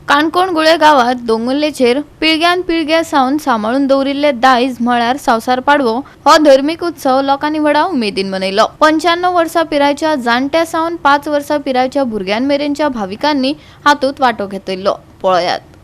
काणकोण गुळे गावात दोंगुल्लेचेर पिळग्यान पिळग्या सावन सांबाळून दवरिल्ले दायज म्हळ्यार संवसार पाडवो हो धर्मीक उत्सव लोकांनी व्हडा उमेदीन मनयलो। 95 वर्सां पिरायेच्या जाणट्या सावन 5 वर्सां पिरायेच्या भुरग्यांमेरेनच्या भाविकांनी हातूंत वांटो घेतिल्लो। पळयात।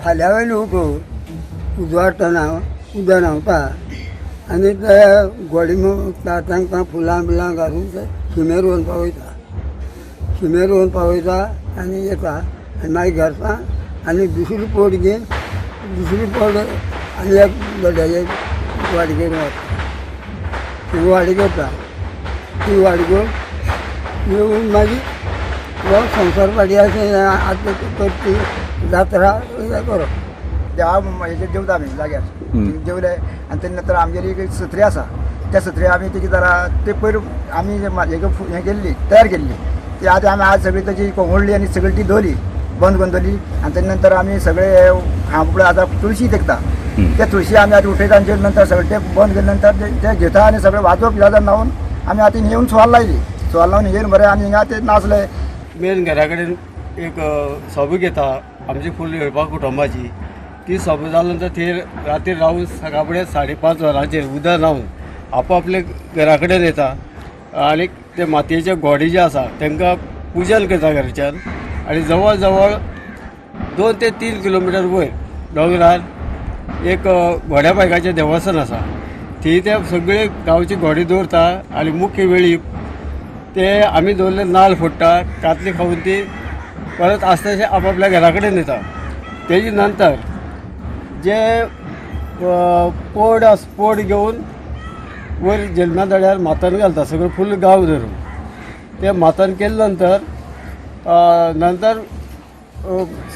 फाल्यां लोक उजवाडटना उदक न्हांवता आनी ते घोडी तांकां फुलां बिलां घालून ते शिमेर व्हरून पावयता। शिमेर व्हरून पावयता आनी येता आनी मागीर घरता आनी दुसरी पोट घेवन दुसरी पोट आनी एक गड्याचे वाडगेर वता। ती वाडी करता, ती वाडी करून येवन मागीर हो संवसार पाडी अशें आतां करची जात्रा करप। देवा हेजेर जेवता आमी जाग्यार जेवले आनी तेजे नंतर आमगेली एक सत्री आसा, त्या सत्री आमी तेजी जरा ते पयर आमी हें केल्ली तयार केल्ली ती आतां आमी आज सगळी तेजी कोंगोळ्ळी आनी सगळी ती दवरली बंद करून दवरली आनी तेजे नंतर आमी सगळे आपलो आतां तुळशी तेकता त्या तुळशी आमी आतां उठयता आनी तेजे नंतर सगळे ते बंद केले नंतर ते घेता आनी सगळे वाजोवप लावन लावन आमी आतां येवन सुवाल लायली। सुवाल लावन येवन बरें आमी हिंगा ते नाचले। मेन घरा कडेन एक सभा घेता आमची फूल येळपा कुटुंबाची। ती सभा जाल्या नंतर थंय रातीर रावून सकाळ फुडें 5:30 वरांचेर उदक न्हांवन आपापले घरा कडेन येता आनी ते मातयेचे घोडे जे आसा तांकां पुजन करता घरच्यान आनी जवळ जवळ 2 ते 3 किलोमिटर वयर दोंगरार एक घोड्या बायकाचें देवस्थान आसा। थंय ते सगळे गांवची घोडे दवरता आनी मुख्य वेळी ते आमी दवरले नाल्ल फोडटा, कातली खावन ती परत आस्ताशे आपापल्या घरा कडेन येता। तेजे नंतर जे पोड घेवन वयर जल्म्या दड्यार मातन घालता सगळें फूल गांव धरून। ते मातन केले नंतर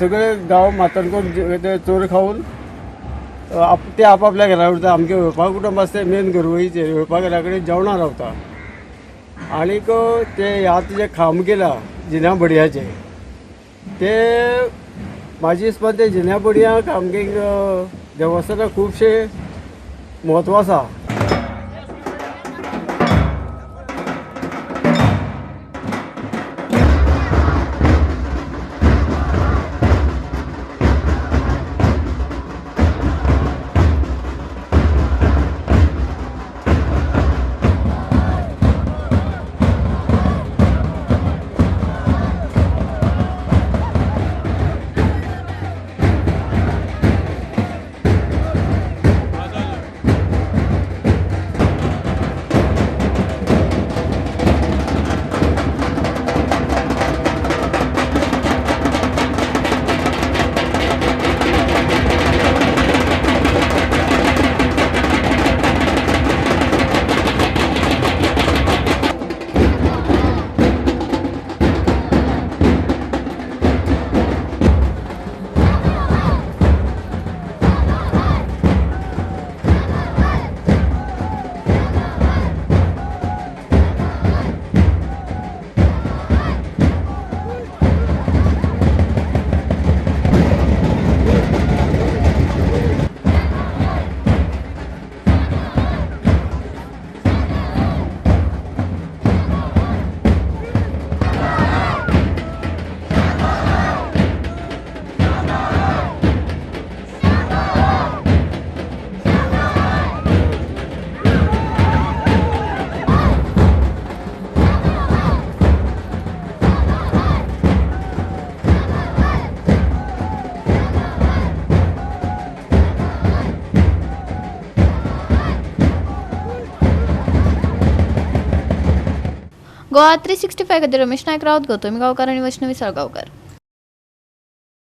सगळे गांव मातन करून ते चोर खावन ते आपापल्या घरा उरता। आमगे येळपा कुटुंब आसता मेन घरवळीचे येळपा घरा कडेन जेवणां रावता। आनीक ते आतां जे खाम केला जिन्या बडयाचे ते म्हाजे हिसपान ते जिन्या बडयाक आमगे देवस्थानाक खुबशे म्हत्व आसा। गोवा 365 खातीर रमेश नायक रावत गौतमी गांवकार आनी वैष्णवी साळगांवकर.